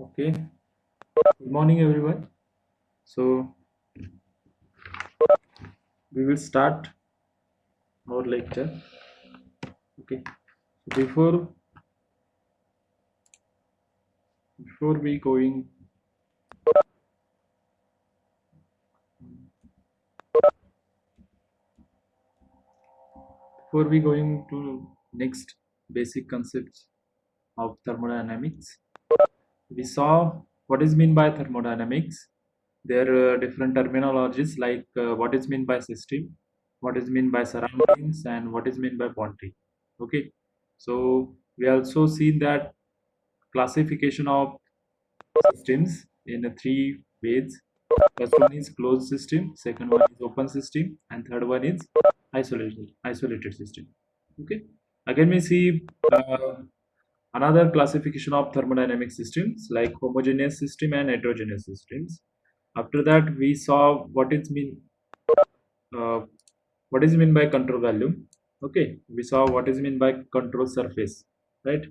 Okay, good morning everyone. So we will start our lecture. Okay, before we going before we going to next basic concepts of thermodynamics, we saw what is mean by thermodynamics. There are different terminologies like what is mean by system, what is mean by surroundings, and what is mean by boundary. Okay, so we also seen that classification of systems in three ways. First one is closed system, second one is open system, and third one is isolated system. Okay. Again, we see another classification of thermodynamic systems like homogeneous system and heterogeneous systems. After that, we saw uh, what is mean by control volume. Okay, we saw what is mean by control surface, right?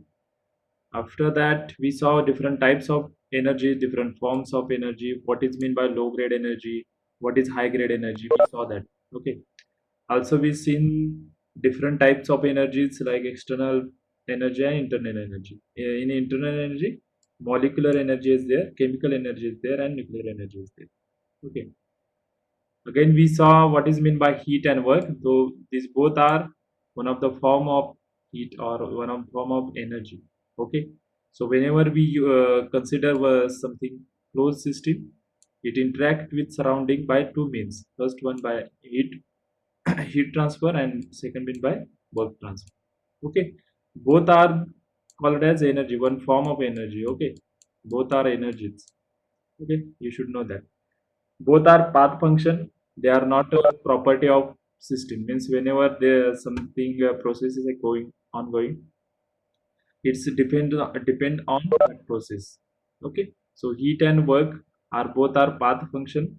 After that, we saw different types of energy, different forms of energy, what is mean by low grade energy, what is high grade energy. We saw that. Okay. Also, we've seen different types of energies like external energy and internal energy. In internal energy, molecular energy is there, chemical energy is there, and nuclear energy is there. Okay. Again, we saw what is meant by heat and work. Though these both are one of the form of heat or one of form of energy. Okay. So whenever we consider something closed system, it interact with surrounding by two means. First one by heat heat transfer and second mean by work transfer. Okay. Both are called as energy, one form of energy. Okay. Both are energies. Okay. You should know that both are path function. They are not a property of system. Means whenever there something process is going ongoing, it's depend on that process. Okay, so heat and work are both are path function.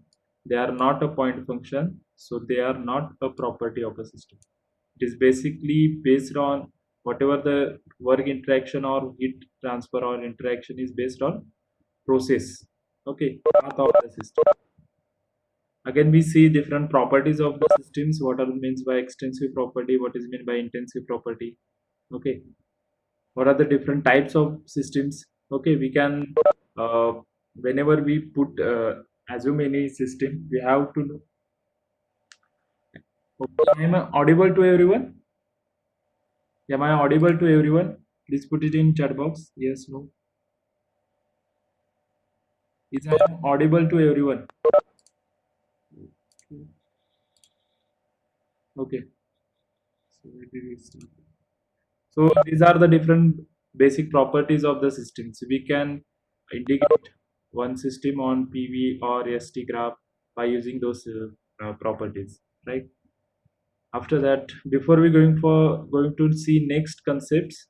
They are not a point function, so they are not a property of a system. It is basically based on whatever the work interaction or heat transfer or interaction is based on process. Okay, path of the system. Again, we see different properties of the systems. What are means by extensive property? What is meant by intensive property? Okay, what are the different types of systems? Okay, we can whenever we put assume any system, we have to know. Okay, am I audible to everyone? Am I audible to everyone? Please put it in chat box. Yes, no. Is I am audible to everyone? Okay. So it is. So these are the different basic properties of the system. So we can integrate one system on PV or ST graph by using those properties, right? After that, before we going to see next concepts,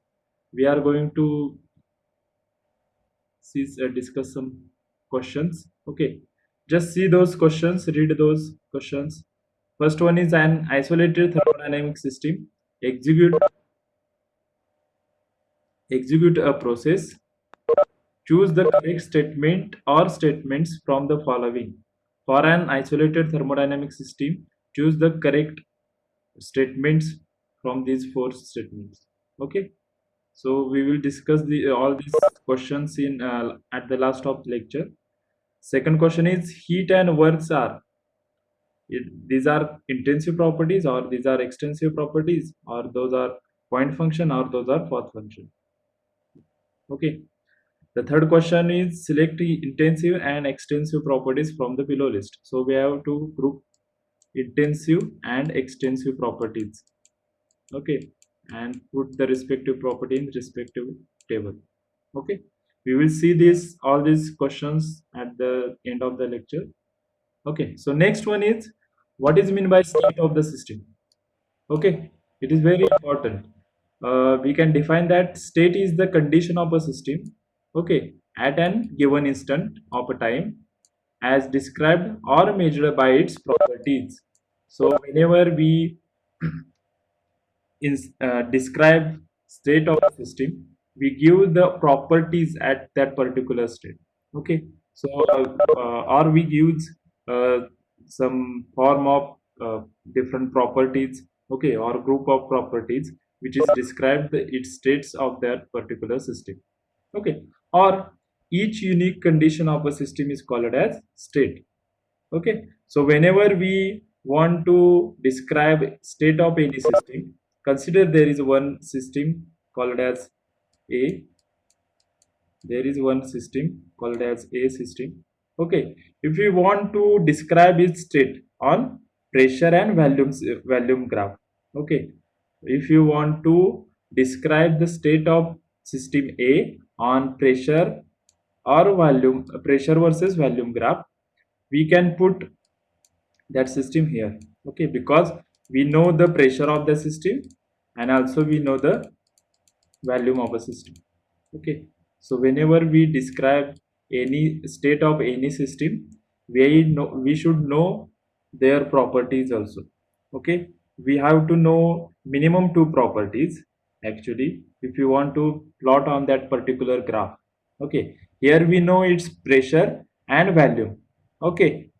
we are going to discuss some questions. Okay, just see those questions, read those questions. First one is an isolated thermodynamic system. Execute execute a process. Choose the correct statement or statements from the following. For an isolated thermodynamic system, choose the correct statements from these four statements. Okay, so we will discuss all these questions in at the last of lecture. Second question is heat and works are these are intensive properties or these are extensive properties or those are point function or those are path function. Okay. The third question is select the intensive and extensive properties from the below list. So we have to group intensive and extensive properties. Okay, and put the respective property in respective table. Okay, we will see this all these questions at the end of the lecture. Okay, so next one is what is mean by state of the system. Okay, it is very important. We can define that state is the condition of a system. Okay, at an given instant of a time, as described or measured by its properties. So whenever we describe state of a system, we give the properties at that particular state. Okay, so or we use uh, some form of different properties, okay, or group of properties which is described the its states of that particular system. Okay, or each unique condition of a system is called as state. Okay, so whenever we want to describe state of any system, consider there is one system called as a, there is one system called as a system. Okay, if we want to describe its state on pressure and volume graph. Okay, if you want to describe the state of system A on pressure or volume, pressure versus volume graph, we can put that system here. Okay, because we know the pressure of the system and also we know the volume of a system. Okay, so whenever we describe any state of any system, we should know their properties also. Okay, we have to know minimum two properties actually if you want to plot on that particular graph. Okay, here we know its pressure and volume. Okay,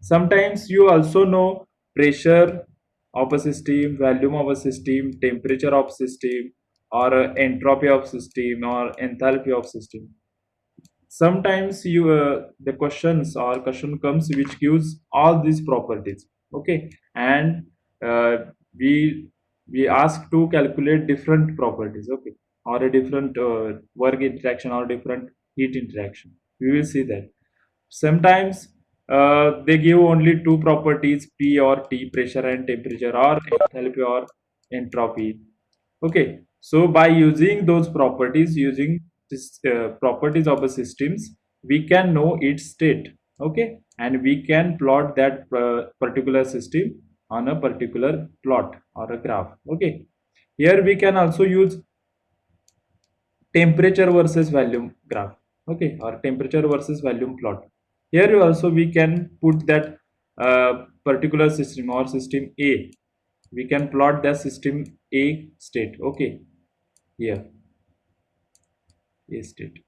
sometimes you also know pressure of a system, volume of a system, temperature of system, or entropy of system, or enthalpy of system. Sometimes you the questions or question comes which gives all these properties. Okay, and uh, we we ask to calculate different properties. Okay, or a different work interaction or different heat interaction. We will see that. Sometimes they give only two properties, P or T, pressure and temperature, or enthalpy or entropy. Okay, so by using those properties, using this properties of the systems, we can know its state. Okay, and we can plot that particular system on a particular plot or a graph. Okay, here we can also use temperature versus volume graph. Okay, or temperature versus volume plot. Here also we can put that particular system or system A, we can plot the system A state. Okay, here A state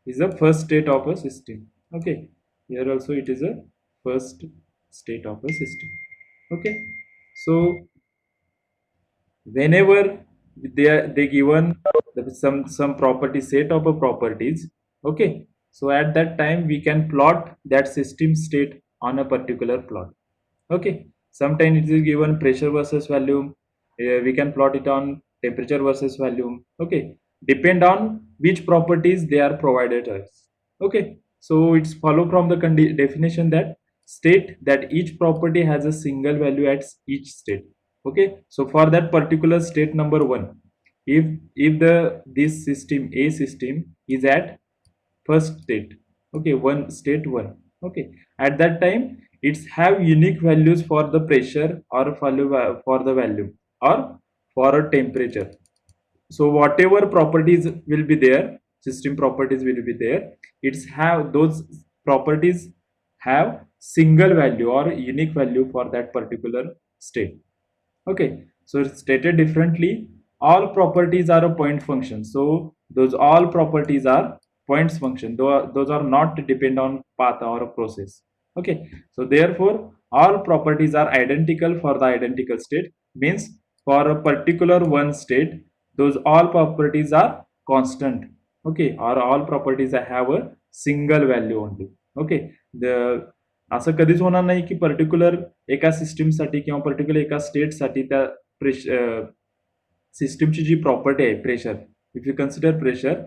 is the first state of a system. Okay, here also it is a first state of a system. Okay, so whenever they given some property set of a properties. Okay, so at that time we can plot that system state on a particular plot. Okay, sometimes it is given pressure versus volume, we can plot it on temperature versus volume. Okay, depend on which properties they are provided us. Okay, so it's follow from the definition that state that each property has a single value at each state. Okay, so for that particular state number one, if the this system A system is at first state. Okay, one state one. Okay, at that time it's have unique values for the pressure or for the value or for a temperature. So whatever properties will be there, system properties will be there, it's have those properties have single value or unique value for that particular state. Okay, so it's stated differently. All properties are a point function. So those all properties are points function. Though those are not depend on path or a process. Okay, so therefore all properties are identical for the identical state. Means for a particular one state, those all properties are constant. Okay, or all properties have a single value only. Okay, the असं कधीच होणार नाही की particular एका सिस्टीमसाठी किंवा particular एका स्टेटसाठी त्या सिस्टीमची जी प्रॉपर्टी आहे pressure, if you consider pressure,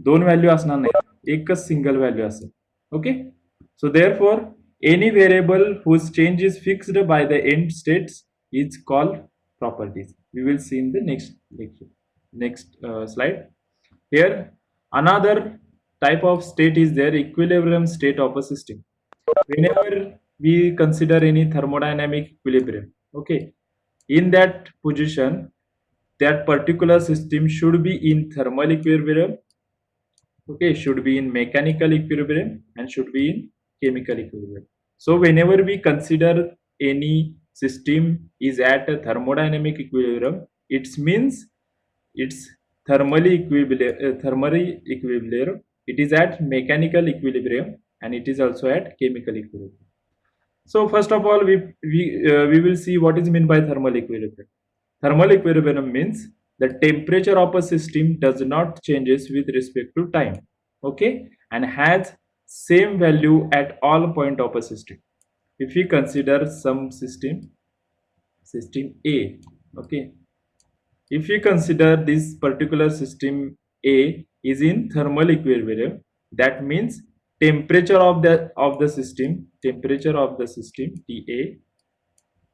दोन व्हॅल्यू असणार नाही, एकच सिंगल व्हॅल्यू असेल. Okay, so there for any variable whose change is fixed by the end states is called properties. We will see in the next lecture, next slide. Here another type of state is there, equilibrium state of a system. Whenever we consider any thermodynamic equilibrium, okay, in that position that particular system should be in thermal equilibrium, okay, should be in mechanical equilibrium and should be in chemical equilibrium. So whenever we consider any system is at a thermodynamic equilibrium, it means it's thermally equilibrium, it is at mechanical equilibrium, and it is also at chemical equilibrium. So first of all, we will see what is meant by thermal equilibrium. Thermal equilibrium means the temperature of a system does not changes with respect to time, okay, and has same value at all point of a system. If we consider some system A, okay, if we consider this particular system A is in thermal equilibrium, that means temperature of the system TA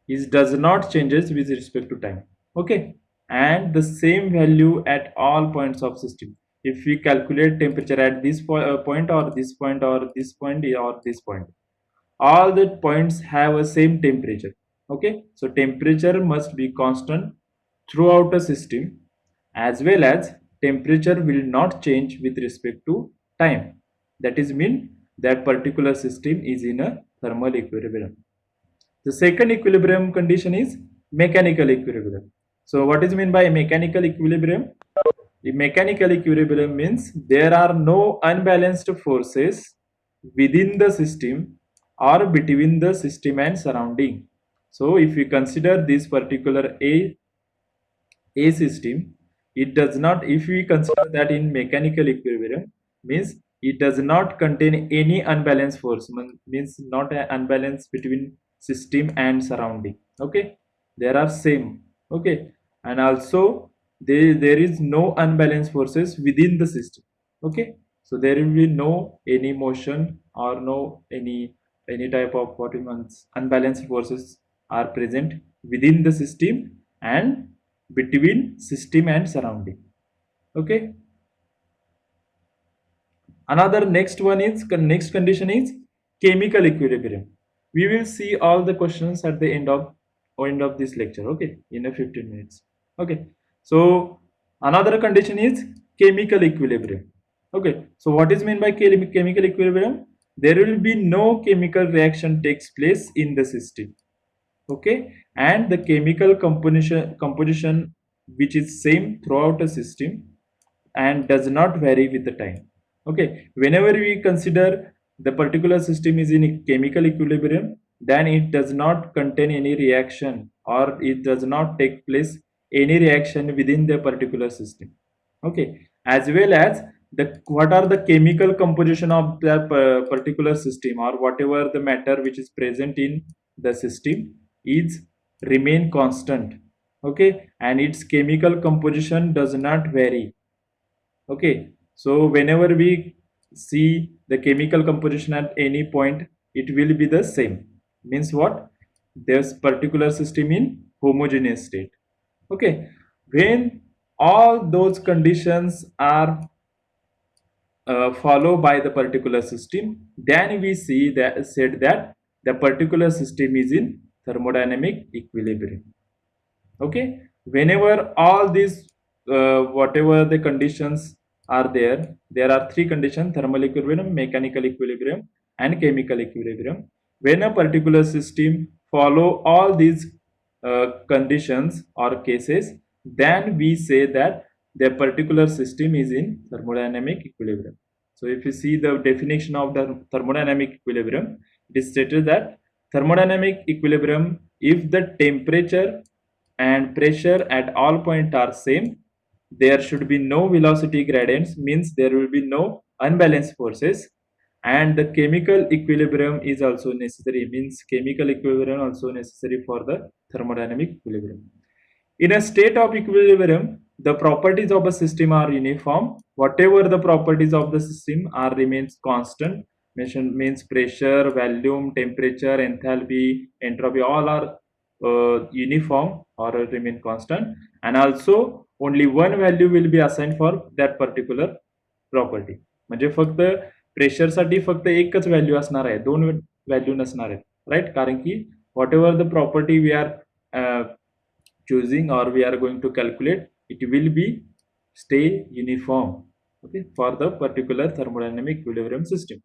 is does not changes with respect to time, okay, and the same value at all points of system. If we calculate temperature at this point or this point or this point or this point, all the points have a same temperature, okay, so temperature must be constant throughout a system, as well as temperature will not change with respect to time. That is mean that particular system is in a thermal equilibrium. The second equilibrium condition is mechanical equilibrium. So what is meant by mechanical equilibrium? The mechanical equilibrium means there are no unbalanced forces within the system or between the system and surrounding. So if we consider this particular A system, it does not, if we consider that in mechanical equilibrium, means it does not contain any unbalanced force, means not an unbalance between system and surrounding, okay, there are same, okay, and also there is no unbalanced forces within the system, okay, so there will be no any motion or no any type of what we means unbalanced forces are present within the system and between system and surrounding, okay. Another next condition is chemical equilibrium. We will see all the questions at the end of this lecture, okay, in a 15 minutes, okay. So another condition is chemical equilibrium, okay. So what is meant by chemical equilibrium? There will be no chemical reaction takes place in the system, okay, and the chemical composition which is same throughout a system and does not vary with the time, okay. Whenever we consider the particular system is in a chemical equilibrium, then it does not contain any reaction or it does not take place any reaction within the particular system, okay, as well as the what are the chemical composition of the particular system or whatever the matter which is present in the system is remain constant, okay, and its chemical composition does not vary, okay. So whenever we see the chemical composition at any point, it will be the same, means what, this particular system in homogeneous state, okay. When all those conditions are followed by the particular system, then we see that said that the particular system is in thermodynamic equilibrium, okay. Whenever all these whatever the conditions are there are three conditions: thermal equilibrium, mechanical equilibrium, and chemical equilibrium. When a particular system follow all these conditions or cases, then we say that the particular system is in thermodynamic equilibrium. So if you see the definition of the thermodynamic equilibrium, it is stated that thermodynamic equilibrium, if the temperature and pressure at all points are same, there should be no velocity gradients, means there will be no unbalanced forces, and the chemical equilibrium is also necessary, means chemical equilibrium also necessary for the thermodynamic equilibrium. In a state of equilibrium, the properties of a system are uniform. Whatever the properties of the system are remains constant, means pressure, volume, temperature, enthalpy, entropy, all are uniform or remain constant, and also only one value will be assigned for that particular property. म्हणजे फक्त pressure साठी फक्त एकच value असणार आहे, दोन value नसणार आहेत, राईट, कारण की whatever the property we are choosing or we are going to calculate, it will be stay uniform, okay, for the particular thermodynamic equilibrium system.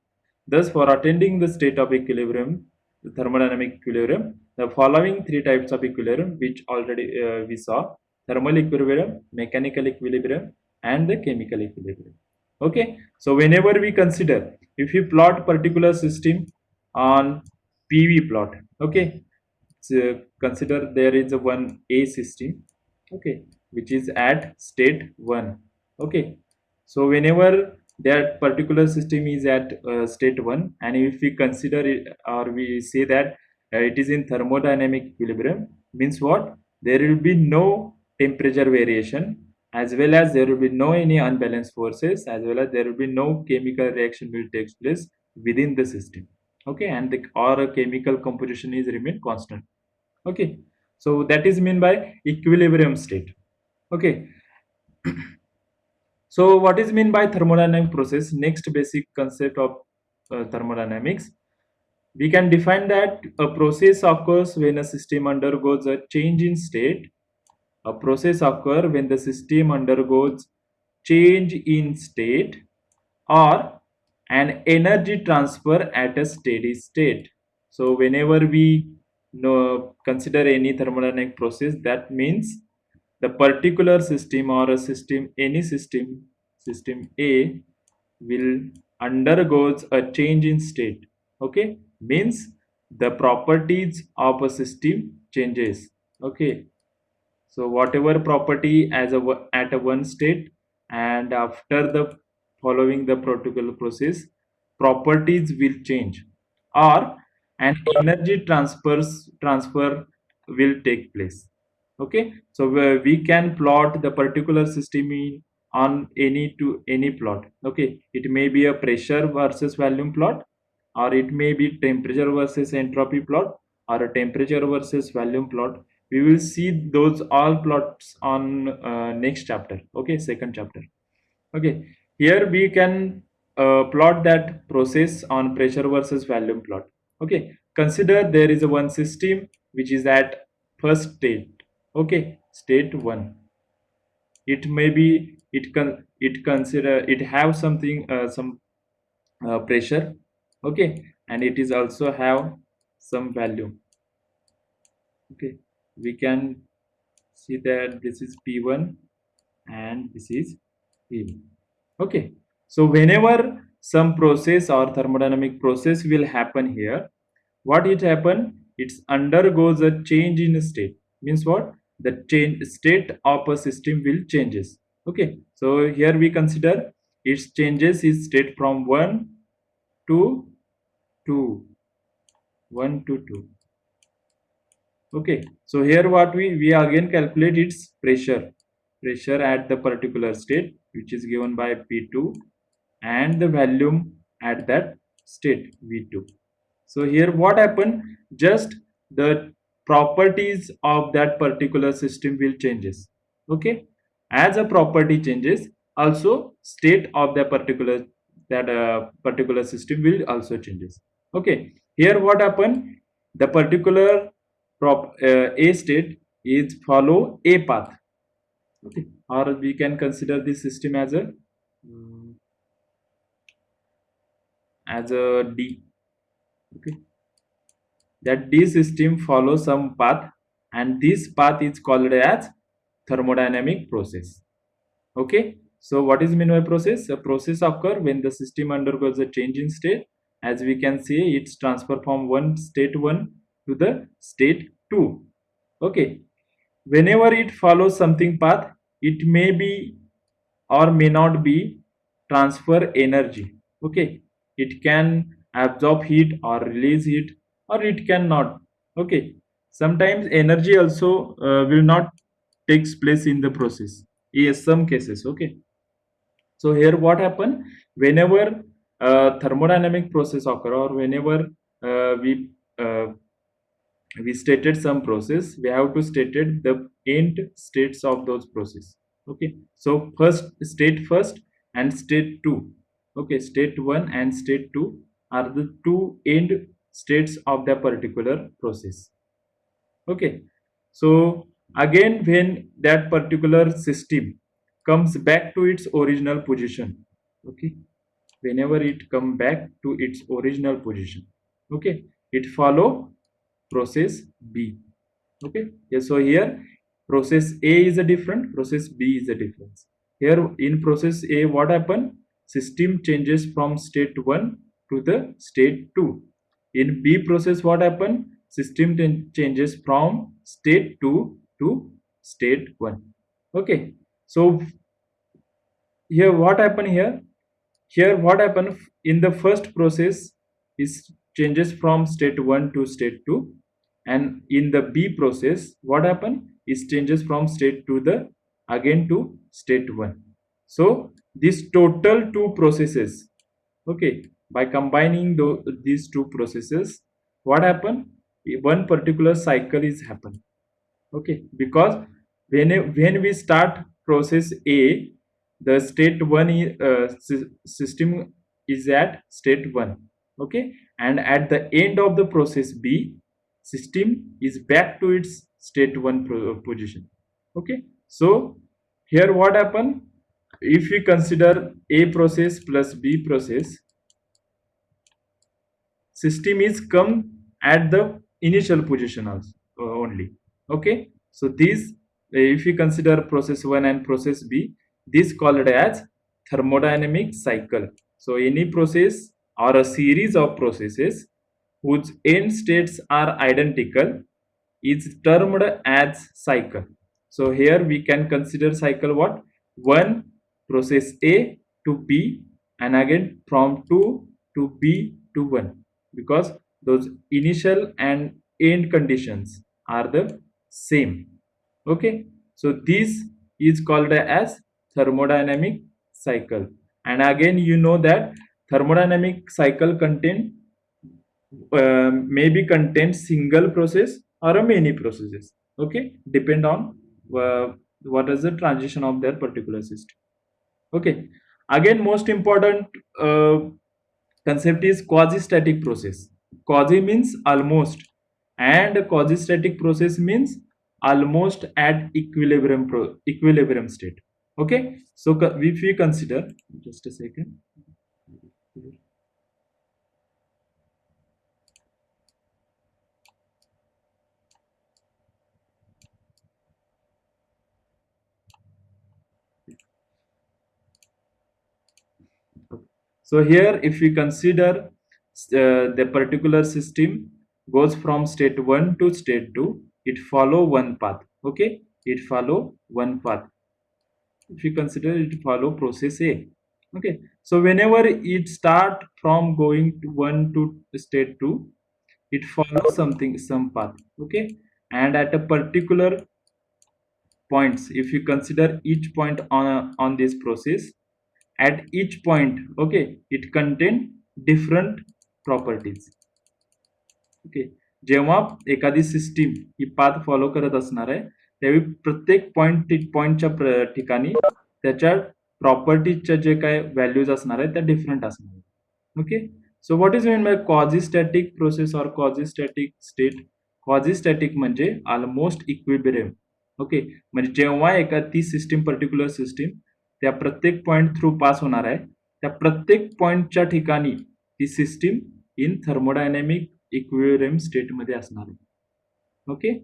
Thus, for attaining the state of equilibrium, the thermodynamic equilibrium, the following three types of equilibrium which already we saw: thermal equilibrium, mechanical equilibrium, and the chemical equilibrium. Okay, so whenever we consider, if you plot particular system on PV plot, okay, so consider there is a one A system, okay, which is at state 1. Okay, so whenever that particular system is at state 1, and if we consider it, or we say that it is in thermodynamic equilibrium, means what, there will be no temperature variation, as well as there will be no any unbalanced forces, as well as there will be no chemical reaction will take place within the system. Okay, and the or a chemical composition is remain constant. Okay, so that is mean by equilibrium state. Okay, so what is mean by thermodynamic process? Next basic concept of thermodynamics, we can define that a process occurs when a system undergoes a change in state. A process occurs when the system undergoes change in state, or an energy transfer at a steady state. So whenever we consider any thermodynamic process, that means the particular system or a system, any system, system A will undergoes a change in state. Okay, means the properties of a system changes. Okay, so whatever property as a at a one state, and after the following the protocol process, properties will change, or an energy transfer will take place. Okay, so we can plot the particular system on any to any plot. Okay, it may be a pressure versus volume plot, or it may be temperature versus entropy plot, or a temperature versus volume plot. We will see those all plots on next chapter. Okay, second chapter. Okay, here we can plot that process on pressure versus volume plot. Okay, consider there is a one system which is at first state. Okay, state 1. It may be, it consider it have something some pressure. Okay, and it is also have some value. Okay, we can see that this is P1 and this is P1. Okay, so whenever some process or thermodynamic process will happen here, what it happen, it's undergoes a change in state. Means what, the change state of a system will changes. Okay, so here we consider its changes is state from 1 to 2, 1 to 2. Okay, so here what we again calculate its pressure at the particular state, which is given by P2, and the volume at that state V2. So here what happened, just the properties of that particular system will changes. Okay, as a property changes, also state of the particular particular system will also changes. Okay, here what happened, the particular A state is follow a path. Okay, or we can consider this system as a as a D. Okay, that D system follows some path, and this path is called as thermodynamic process. Okay, so what is mean by process? A process occur when the system undergoes a change in state. As we can see, it's transfer from one state 1 to the state 2. Okay, whenever it follows something path, it may be or may not be transfer energy. Okay, it can absorb heat or release heat, or it cannot. Okay, sometimes energy also will not takes place in the process. Yes, some cases. Okay, so here what happen, whenever thermodynamic process occur, or whenever uh, we stated some process, we have to stated the end states of those process. Okay, so first and state 2. Okay, state 1 and state 2 are the two end states of the particular process. Okay, so again when that particular system comes back to its original position. Okay, whenever it come back to its original position, okay, it follow process B. Okay, yeah, so here process A is a different, process B is a difference. Here in process A, what happened? System changes from state 1 to the state 2. In B process, what happened? System changes from state 2 to state 1. Okay. So here what happened here? Here what happened in the first process is changes from state 1 to state 2, and in the B process what happened is changes from state to the again to state 1. So these total two processes, okay, by combining these two processes, what happened? One particular cycle is happen. Okay, because when we start process A, the state 1 system is at state 1. Okay, and at the end of the process B, system is back to its state 1 position. Okay, so here what happened? If we consider A process plus B process, system is come at the initial position also, only. Okay, so these, if we consider process 1 and process B, this called as thermodynamic cycle. So any process or a series of processes whose end states are identical is termed as cycle. So here we can consider cycle what? 1 process A to B, and again from 2 to B to 1, because those initial and end conditions are the same. Okay, so this is called as thermodynamic cycle. And again you know that thermodynamic cycle maybe contain single process or a many processes. Okay, depend on what is the transition of their particular system. Okay, again most important uh, concept is quasi-static process. Quasi means almost, and quasi-static process means almost at equilibrium state. Okay, so if we consider, just a second. So here if we consider the particular system goes from state 1 to state 2, it follow one path. Okay, it follow one path. If you consider it follow process A. Okay, so whenever it start from going to 1 to state 2, it follows some path. Okay, and at a particular points, if you consider each point on this process, at each point, okay, it contain different properties. Okay, जेव्हा एखादी system ही path follow करत असणार आहे त्यावेळी प्रत्येक पॉइंटच्या ठिकाणी त्याच्या प्रॉपर्टीजच्या जे काय व्हॅल्यूज असणार आहेत त्या डिफरंट असणार आहेत. Okay, so what is mean by quasistatic process और क्वाझिस्टॅटिक स्टेट? क्वाझिस्टॅटिक म्हणजे ऑलमोस्ट इक्विलिब्रियम. ओके, म्हणजे जेव्हा एका ती सिस्टीम पर्टिक्युलर सिस्टीम त्या प्रत्येक पॉइंट थ्रू पास होणार आहे, त्या प्रत्येक पॉइंटच्या ठिकाणी ती सिस्टीम इन थर्मोडायनॅमिक इक्विलिब्रियम स्टेट मध्ये असणार आहे. ओके,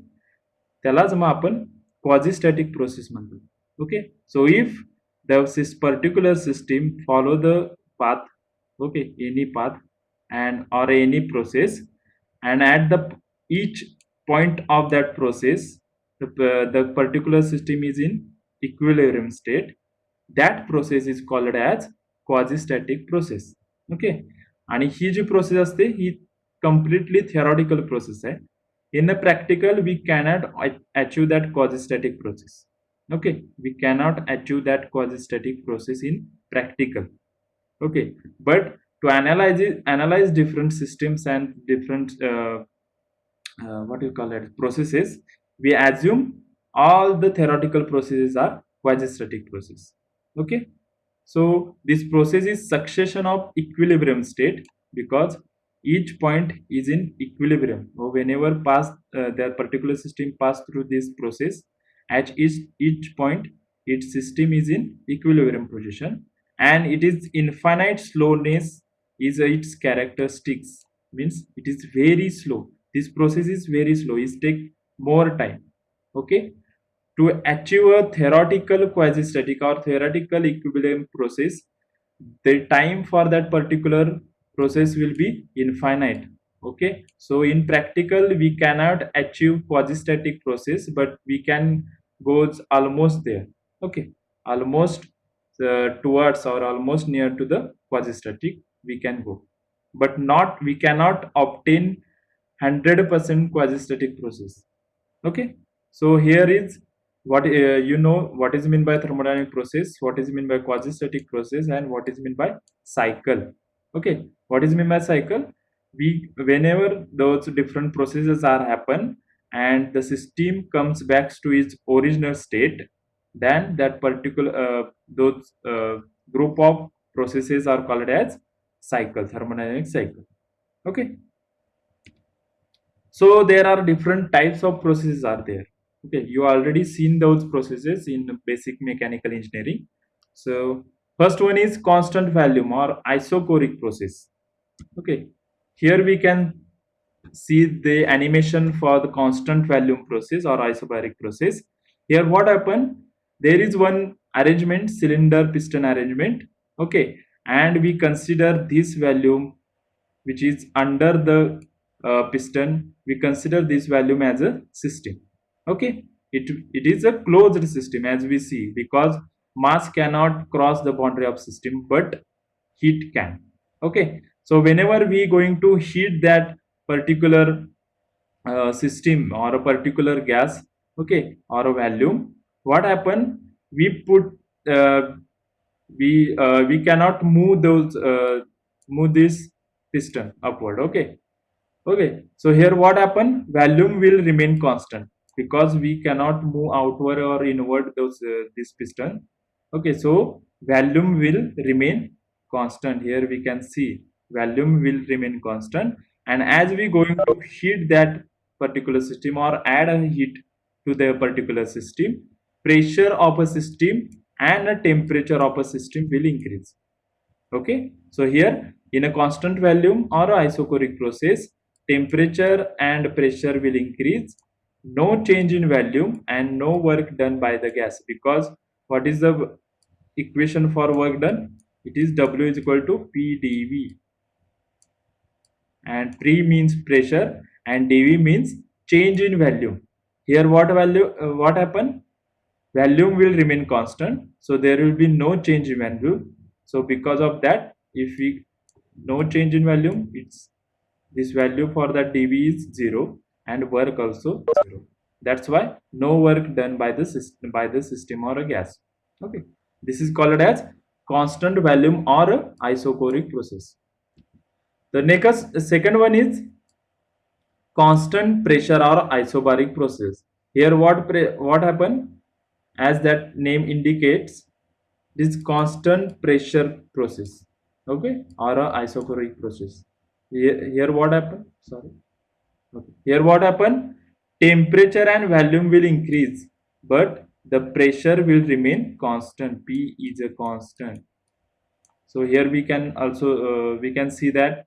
त्यालाच मग आपण क्वाझिस्टॅटिक प्रोसेस म्हणतो. Okay, so if the particular system follow the path, okay, any path and or any process, and at the each point of that process the particular system is in equilibrium state, that process is called as quasi-static process. Okay, आणि ही जी process असते ही completely theoretical process आहे. In a practical we cannot achieve that quasi-static process. Okay, we cannot achieve that quasi-static process in practical. Okay, but to analyze different systems and different what you call it processes, we assume all the theoretical processes are quasi-static process. Okay, so this process is succession of equilibrium state because each point is in equilibrium. So whenever the particular system pass through this process, at each point its system is in equilibrium position, and it is infinite slowness is its characteristics, means it is very slow. This process is very slow, it take more time. Okay, To achieve a theoretical quasi-static or theoretical equilibrium process, the time for that particular process will be infinite. Okay, so in practical we cannot achieve quasi-static process, but we can goes almost there. Okay, almost towards or almost near to the quasi-static we can go, but not we cannot obtain 100% quasi-static process. Okay, so here is what what is mean by thermodynamic process, what is mean by quasi-static process, and what is mean by cycle. Okay, what is mean by cycle? We whenever those different processes are happen and the system comes back to its original state, then that particular those group of processes are called as cycle, thermodynamic cycle. Okay, so there are different types of processes are there. Okay, you already seen those processes in basic mechanical engineering. So first one is constant volume or isochoric process. Okay, here we can see the animation for the constant volume process or isobaric process. Here what happened, there is one arrangement, cylinder piston arrangement. Okay, and we consider this volume which is under the piston, we consider this volume as a system. Okay, it is a closed system as we see, because mass cannot cross the boundary of system, but heat can. Okay, so whenever we going to heat that particular system or a particular gas, okay, or a volume, what happen, we put uh, we cannot move those move this piston upward. Okay, okay, so here what happen, volume will remain constant because we cannot move outward or inward those this piston. Okay, so volume will remain constant. Here we can see volume will remain constant, and as we going to heat that particular system or add a heat to the particular system, pressure of a system and a temperature of a system will increase. Okay, so here in a constant volume or a isochoric process, temperature and pressure will increase, no change in volume and no work done by the gas, because what is the equation for work done? It is W is equal to PdV, and P means pressure and dV means change in volume. Here what value what happen, volume will remain constant, so there will be no change in volume. So because of that, if we no change in volume, it's this value for that dV is 0 and work also 0. That's why no work done by the system or a gas. Okay, this is called as constant volume or a isochoric process. The next second one is constant pressure or isobaric process. Here what happen, as that name indicates, this constant pressure process. Okay, or a isochoric process. Here what happen, sorry, okay, here what happen, temperature and volume will increase, but the pressure will remain constant. P is a constant. So here we can also we can see that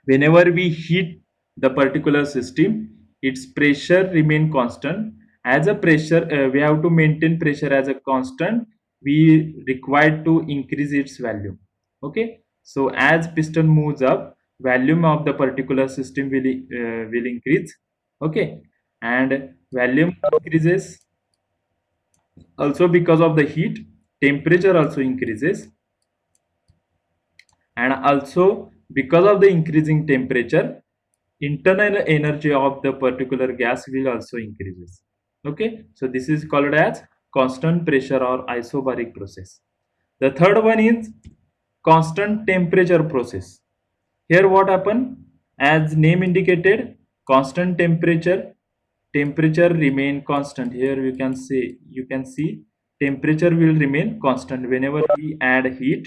whenever we heat the particular system, its pressure remain constant. As a pressure we have to maintain pressure as a constant, we required to increase its value. Okay, so as piston moves up, volume of the particular system will increase. Okay, and volume increases also because of the heat, temperature also increases, and also because of the increasing temperature, internal energy of the particular gas will also increases. Okay, so this is called as constant pressure or isobaric process. The third one is constant temperature process. Here what happen, as name indicated, constant temperature remain constant. Here you can see temperature will remain constant. Whenever we add heat,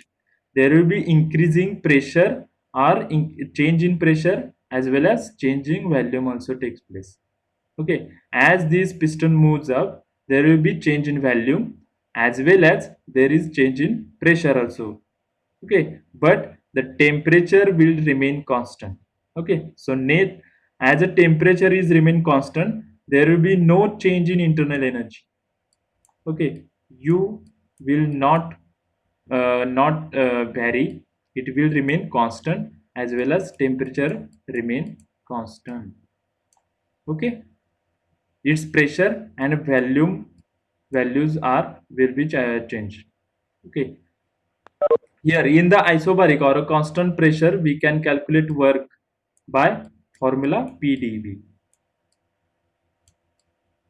there will be increasing pressure or change in pressure, as well as changing volume also takes place. Okay, as this piston moves up, there will be change in volume, as well as there is change in pressure also. Okay, but the temperature will remain constant. Okay, so as a temperature is remain constant, there will be no change in internal energy. Okay, u will not vary. It will remain constant, as well as temperature remain constant. Okay, its pressure and volume values are will be changed. Okay, here in the isobaric or a constant pressure, we can calculate work by formula PdV.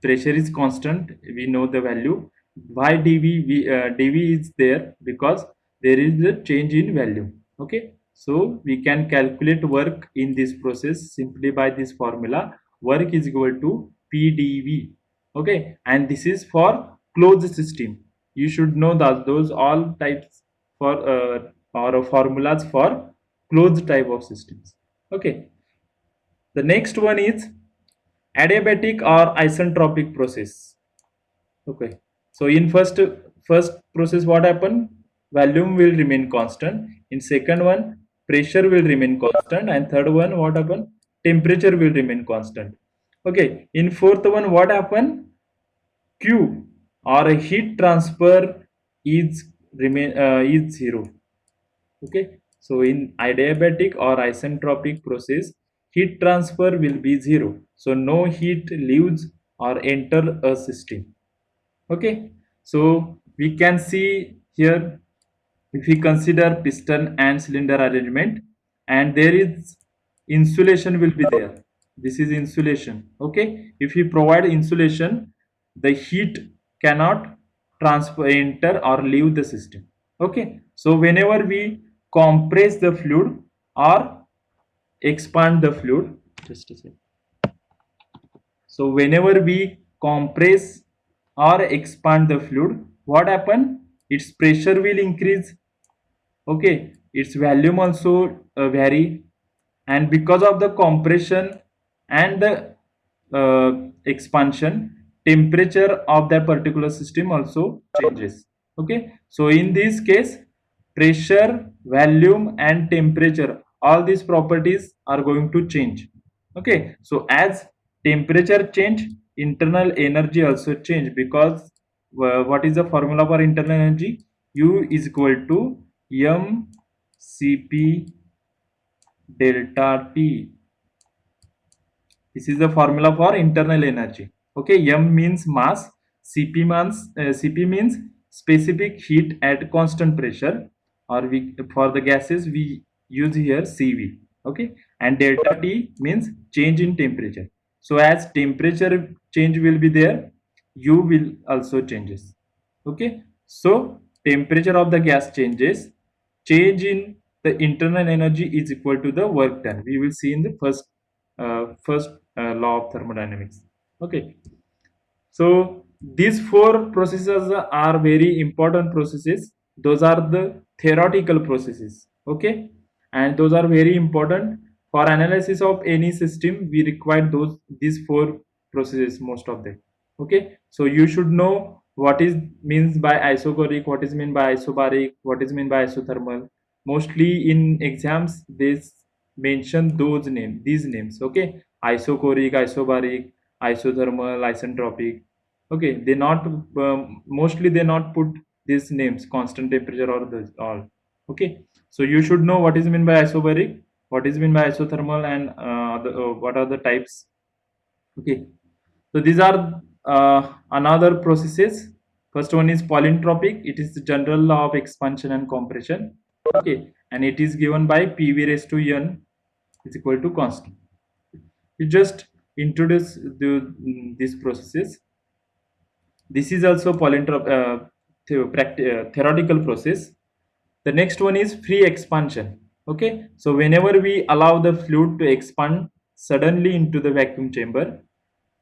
Pressure is constant, we know the value. Why dV is there? Because there is a change in value. Okay, so we can calculate work in this process simply by this formula. Work is equal to PdV. Okay, and this is for closed system. You should know that those all types for or formulas for closed type of systems. Okay, the next one is adiabatic or isentropic process. Okay, so in first process, what happen? Volume will remain constant. In second one, pressure will remain constant, and third one, what happen? Temperature will remain constant. Okay, in fourth one, what happen? Q or a heat transfer is remain is zero. Okay, so in adiabatic or isentropic process, heat transfer will be zero, so no heat leaves or enter a system. Okay, so we can see here, if we consider piston and cylinder arrangement, and there is insulation will be there. This is insulation. Okay, if we provide insulation, the heat cannot transfer, enter or leave the system. Okay, so whenever we compress the fluid or expand the fluid, just a second. So whenever we compress or expand the fluid, what happen? Its pressure will increase. Okay, its volume also vary, and because of the compression and the expansion, temperature of that particular system also changes. Okay, so in this case, pressure, volume and temperature, all these properties are going to change. Okay, so as temperature change, internal energy also change, because what is the formula for internal energy? U is equal to mCp delta T. This is the formula for internal energy. Okay, M means mass, Cp means specific heat at constant pressure, or we for the gases we use here Cv. Okay, and delta T means change in temperature. So as temperature change will be there, U will also changes. Okay, so temperature of the gas changes, change in the internal energy is equal to the work done. We will see in the first law of thermodynamics. Okay, so these four processes are very important processes. Those are the theoretical processes. Okay, and those are very important for analysis of any system. We require these four processes, most of them. Okay, so you should know what is means by isochoric, what is mean by isobaric, what is mean by isothermal. Mostly in exams they mention these names. Okay, isochoric, isobaric, isothermal, isentropic. Okay, they not mostly they not put these names, constant temperature or this all. Okay, so you should know what is mean by isobaric, what is mean by isothermal, and what are the types. Okay, so these are another processes. First one is polytropic. It is the general law of expansion and compression. Okay, and it is given by PV raised to n is equal to constant. We just introduce these processes. This is also theoretical process. The next one is free expansion. Okay, so whenever we allow the fluid to expand suddenly into the vacuum chamber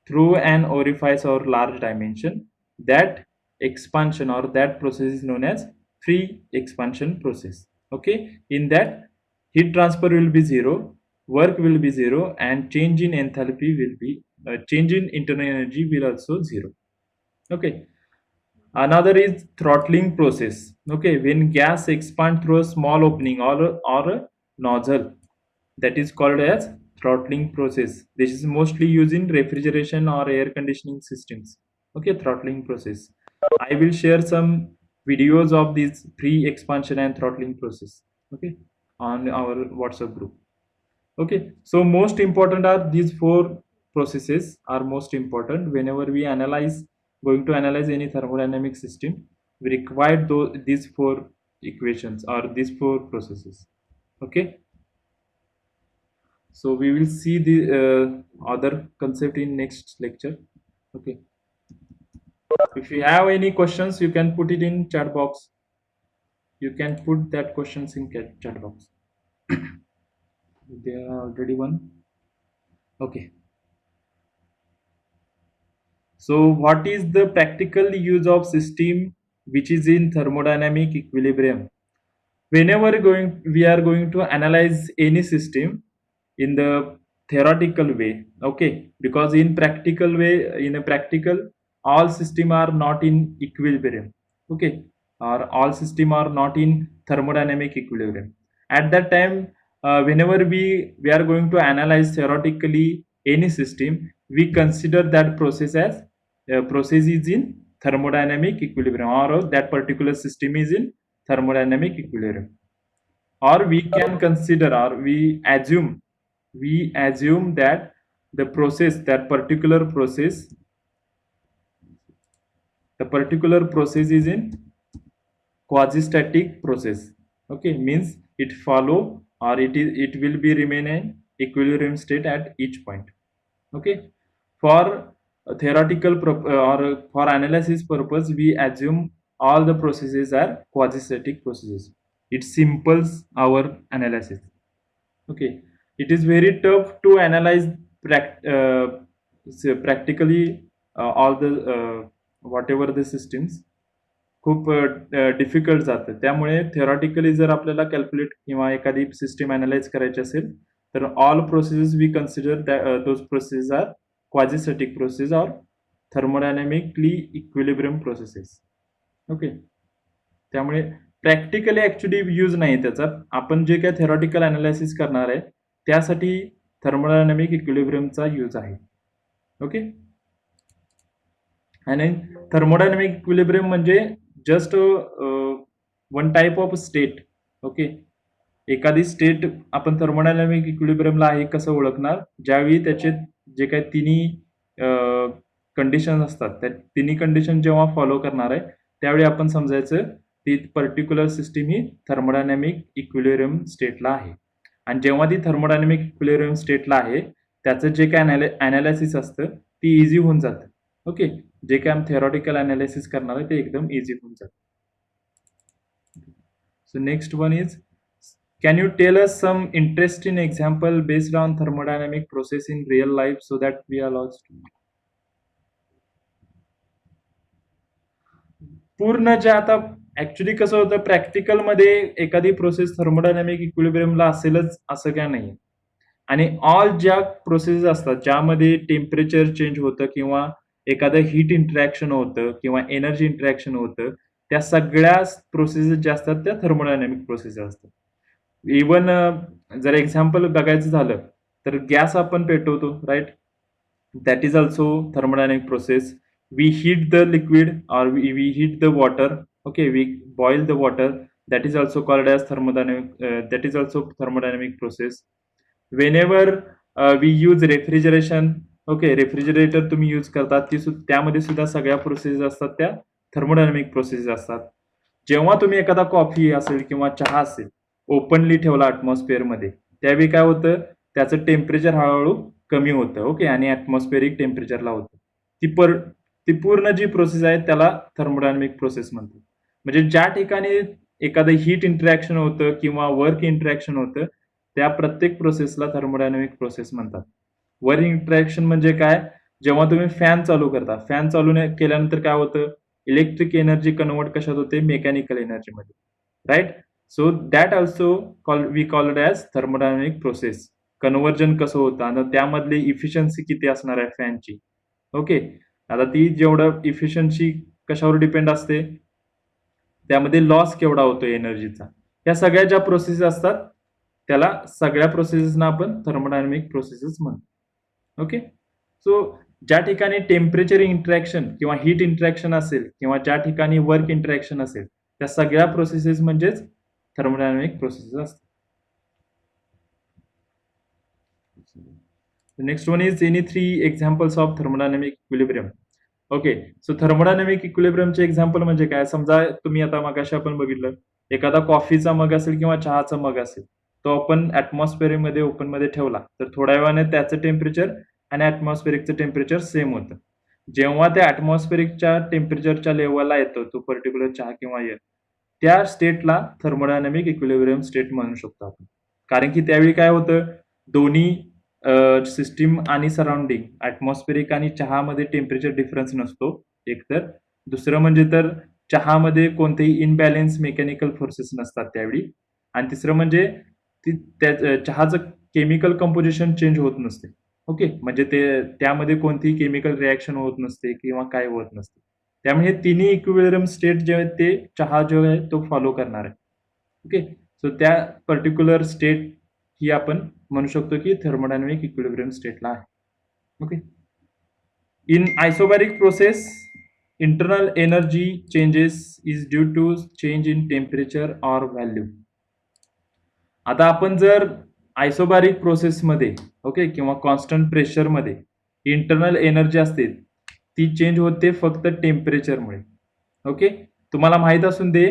through an orifice or large dimension, that expansion or that process is known as free expansion process. Okay, in that, heat transfer will be zero, work will be zero, and change in enthalpy will be change in internal energy will also zero. Okay, another is throttling process. Okay, when gas expand through a small opening or a nozzle, that is called as throttling process. This is mostly used in refrigeration or air conditioning systems. Okay, throttling process. I will share some videos of this pre-expansion and throttling process, okay, on our WhatsApp group. Okay, so most important are these four processes are most important whenever we analyze going to analyze any thermodynamic system. We require these four equations or these four processes. Okay, so we will see the other concept in next lecture. Okay, if you have any questions, you can put it in chat box. You can put that questions in chat box. There are already one. Okay. So what is the practical use of system which is in thermodynamic equilibrium? Whenever we are going to analyze any system in the theoretical way, okay, because in practical way, in a practical, all system are not in equilibrium, okay, or all system are not in thermodynamic equilibrium. At that time, whenever we are going to analyze theoretically any system, we consider that process as process is in thermodynamic equilibrium, or that particular system is in thermodynamic equilibrium. Or we can consider, or we assume that the process, that particular process is in quasi-static process. Okay, means it follow, or it will be remain in equilibrium state at each point. Okay, for theoretical or for analysis purpose, we assume all the processes are quasi-static processes. It simples our analysis. Okay, it is very tough to analyze practically all the whatever the systems खूप difficult जातं. त्यामुळे theoretically जर आपल्याला calculate किंवा एखादी system analyse करायची असेल, तर all processes we consider those processes are quasistatic process or thermodynamically equilibrium processes. Okay, त्यामुळे प्रॅक्टिकली ऍक्च्युली यूज नाही त्याचा. आपण जे काही थेरॉटिकल अनालिसिस करणार आहे त्यासाठी थर्मोडायनॅमिक इक्विलिब्रियमचा यूज आहे. ओके, आणि थर्मोडायनॅमिक इक्विलिब्रियम म्हणजे just one type of state. Okay, एखादी स्टेट आपण थर्मोडायनॅमिक इक्विलिब्रियमला आहे कसं ओळखणार, ज्यावेळी त्याचे जे काही तिन्ही कंडिशन असतात, त्या तिन्ही कंडिशन जेव्हा फॉलो करणार आहे त्यावेळी आपण समजायचं ती पर्टिक्युलर सिस्टीम ही थर्मोडायनॅमिक इक्विलिब्रियम स्टेटला आहे. आणि जेव्हा ती थर्मोडायनॅमिक इक्विलिब्रियम स्टेटला आहे त्याचं जे काय अनालिसिस असतं ती इझी होऊन जातं. ओके, जे काय आम्ही थेरॉटिकल अनालिसिस करणार आहे ते एकदम इझी होऊन जातं. So next one is, can you tell us some interesting example based on thermodynamic process in real life so that we are lost? पूर्ण जे आता ऍक्च्युली कसं होतं, प्रॅक्टिकल मध्ये एखादी प्रोसेस थर्मोडायनॅमिक इक्विलिब्रियमला असेलच असं काय नाही. आणि ऑल ज्या प्रोसेस असतात ज्यामध्ये टेम्परेचर चेंज होतं किंवा एखादं हीट इंटरॅक्शन होतं किंवा एनर्जी इंटरॅक्शन होतं, त्या सगळ्या प्रोसेसेस ज्या असतात त्या थर्मोडायनॅमिक प्रोसेस असतात. इवन जर एक्झाम्पल बघायचं झालं तर गॅस आपण पेटवतो, right, that is also thermodynamic process. We heat the liquid or we heat the water. Okay, we boil the water, that is also called as that is also thermodynamic process. Whenever we use refrigeration, okay, refrigerator तुम्ही use करतात त्यामध्ये सुद्धा सगळ्या process असतात त्या thermodynamic process असतात. जेव्हा तुम्ही एखादा कॉफी असेल किंवा चहा असेल ओपनली ठेवला ऍटमॉस्फिअर मध्ये, त्यावेळी काय होतं, त्याचं टेम्परेचर हळूहळू कमी होतं. ओके, आणि ऍटमॉस्फेरिक टेम्परेचरला होतं. ती पूर्ण जी प्रोसेस आहे त्याला थर्मोडायनॅमिक प्रोसेस म्हणतात. म्हणजे ज्या ठिकाणी एखादं हीट इंटरॅक्शन होतं किंवा वर्क इंटरॅक्शन होतं त्या प्रत्येक प्रोसेसला थर्मोडायनॅमिक प्रोसेस म्हणतात. वर्क इंटरॅक्शन म्हणजे काय, जेव्हा तुम्ही फॅन चालू करता, फॅन चालू केल्यानंतर काय होतं, इलेक्ट्रिक एनर्जी कन्वर्ट कशात होते, मेकॅनिकल एनर्जीमध्ये, right. So that also we called as thermodynamic process. Conversion कसं होतं आणि त्यामधली इफिशियन्सी किती असणार आहे फॅनची. ओके, आता ती जेवढं इफिशियन्सी कशावर डिपेंड असते, त्यामध्ये लॉस केवढा होतो एनर्जीचा. या सगळ्या ज्या प्रोसेस असतात त्याला सगळ्या प्रोसेसेसना आपण थर्मोडायनॅमिक प्रोसेसेस म्हणतो. ओके, सो ज्या ठिकाणी टेम्परेचर इंटरॅक्शन किंवा हीट इंटरॅक्शन असेल किंवा ज्या ठिकाणी वर्क इंटरॅक्शन असेल त्या सगळ्या प्रोसेसेस म्हणजेच थर्मोडायनामिक प्रोसेसेस असतात. Next one is any 3 examples of thermodynamic equilibrium. Okay, so thermodynamic इक्विलिब्रियमचे एक्झाम्पल म्हणजे काय? समजा तुम्ही आता मगाशी आपण बघितलं एखादा कॉफीचा मग असेल किंवा चहाचा मग असेल, तो आपण ऍटमॉस्फेअर मध्ये ओपन मध्ये ठेवला तर थोड्या वेळाने त्याचं टेम्परेचर आणि ऍटमॉस्फेरिकचं टेम्परेचर सेम होतं. जेव्हा त्या ऍटमॉस्फेरिकच्या टेम्परेचरच्या लेवलला येतो तो पर्टिक्युलर चहा किंवा एअर, त्या स्टेटला थर्मोडायनामिक इक्विलिब्रियम स्टेट म्हणू शकतो आपण. कारण की त्यावेळी काय होतं, दोन्ही सिस्टीम आणि सराउंडिंग ऍटमॉस्फेरिक आणि चहामध्ये टेम्परेचर डिफरन्स नसतो एकतर. दुसरं म्हणजे तर चहामध्ये कोणतेही इनबॅलेन्स मेकॅनिकल फोर्सेस नसतात त्यावेळी. आणि तिसरं म्हणजे चहाचं केमिकल कंपोजिशन चेंज होत नसते. ओके, म्हणजे त्यामध्ये कोणतीही केमिकल रिॲक्शन होत नसते किंवा काय होत नसते. त्यामुळे हे तिन्ही इक्विलिब्रियम स्टेट जे आहेत ते चहा जो आहे तो फॉलो करणार आहे. ओके, सो त्या पर्टिक्युलर स्टेट ही आपण म्हणू शकतो की थर्मोडायनामिक इक्विलिब्रियम स्टेटला आहे. Okay, in isobaric process internal energy changes is due to change in temperature or value. आता आपण जर आयसोबॅरिक प्रोसेसमध्ये ओके किंवा कॉन्स्टंट प्रेशरमध्ये इंटरनल एनर्जी असते ती चेंज होते फक्त टेम्परेचरमुळे. ओके, तुम्हाला माहित असून दे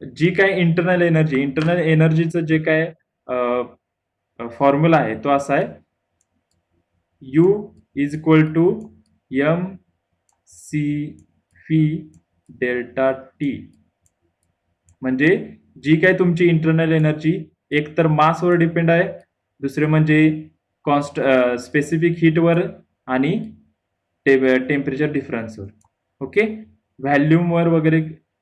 जी काय इंटरनल एनर्जीचं जे काय फॉर्म्युला आहे तो असा आहे, U is equal to M C फी डेल्टा टी. म्हणजे जी काय तुमची इंटरनल एनर्जी एक तर मासवर डिपेंड आहे, दुसरे म्हणजे स्पेसिफिक हीटवर आणि टेम्परेचर डिफरन्सवर. ओके, व्हॅल्यूमवर वगैरे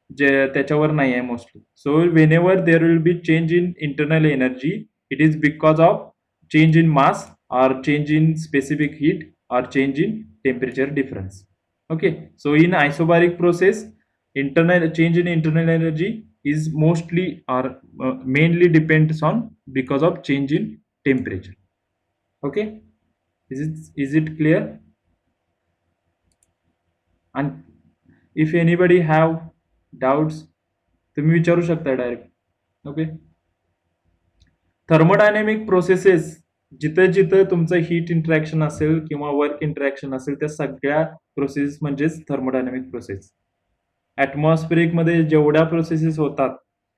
जे त्याच्यावर नाही आहे mostly. So whenever there will be change in internal energy it is because of change in mass or change in specific heat or change in temperature difference. Okay, so in isobaric process change in internal energy is mostly or mainly depends on because of change in temperature. Okay, is it clear? And if anybody have doubts तुम्ही विचारू शकता direct. Okay, thermodynamic processes जिथे जिथे तुमचं heat interaction असेल किंवा work interaction असेल त्या सगळ्या प्रोसेस म्हणजेच थर्मोडायनेमिक प्रोसेस. ऍटमॉस्फेरिक मध्ये जेवढ्या प्रोसेसेस होतात,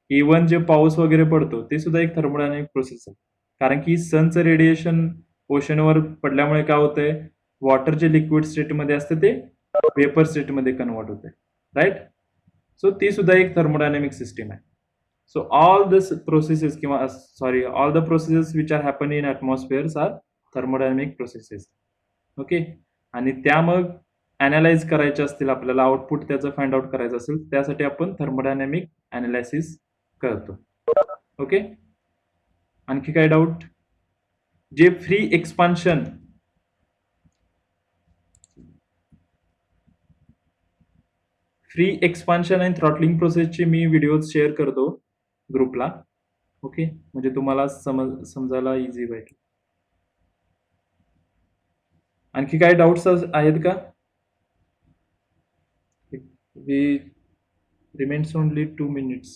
इव्हन जे पाऊस वगैरे पडतो ते सुद्धा एक थर्मोडायनेमिक प्रोसेस आहे. कारण की सनचं रेडिएशन ओशनवर पडल्यामुळे काय होतंय, वॉटर जे लिक्विड स्टेटमध्ये असतं ते वेपर स्टेटमध्ये कन्वर्ट होते, राईट. सो ती सुद्धा एक थर्मोडायनेमिक सिस्टीम आहे. So all the processes all the processes which are happening in atmospheres are thermodynamic processes. Okay, आणि त्या मग अनालाइज करायचे असतील आपल्याला, आउटपुट त्याचं फाइंड आउट करायचं असेल त्यासाठी आपण थर्मोडायनेमिक अनालिसिस करतो. ओके, आणखी काय डाऊट? जे फ्री एक्सपान्शन आणि थ्रॉटलिंग प्रोसेसचे मी व्हिडिओज शेअर करतो ग्रुपला. ओके, म्हणजे तुम्हाला समजायला इझी होईल. आणखी काय डाऊट्स आहेत का? We remains only 2 minutes.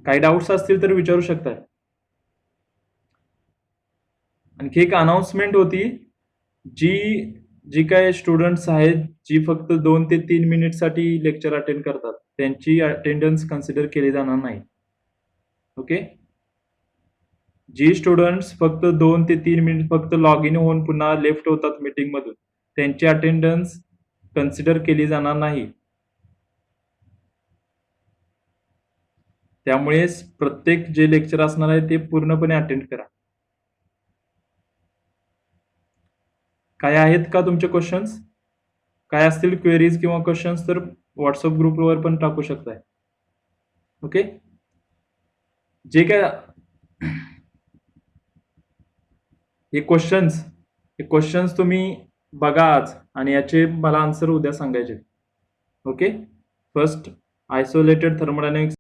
काही डाऊट्स असतील तर विचारू शकता. आणखी एक अनाउन्समेंट होती, जी काय स्टुडंट्स आहेत जी फक्त 2 ते 3 मिनिट साठी लेक्चर अटेंड करतात त्यांची अटेंडन्स कन्सिडर केली जाणार नाही. ओके, जी स्टुडंट्स फक्त 2 ते 3 मिनिट फक्त लॉग इन होऊन पुन्हा लेफ्ट होतात मीटिंग मधून त्यांची अटेंडन्स कन्सिडर केली जाणार नाही. त्यामुळे प्रत्येक जे लेक्चर असणार आहे ते पूर्णपणे अटेंड करा. काय आहेत का तुमचे क्वेश्चन्स? काय असतील क्वेरीज किंवा क्वेश्चन्स तर व्हॉट्सअप ग्रुपवर पण टाकू शकताय. ओके, जे काय हे क्वेश्चन्स तुम्ही बघा आज आणि याचे मला आन्सर उद्या सांगायचे. Okay, first isolated thermodynamics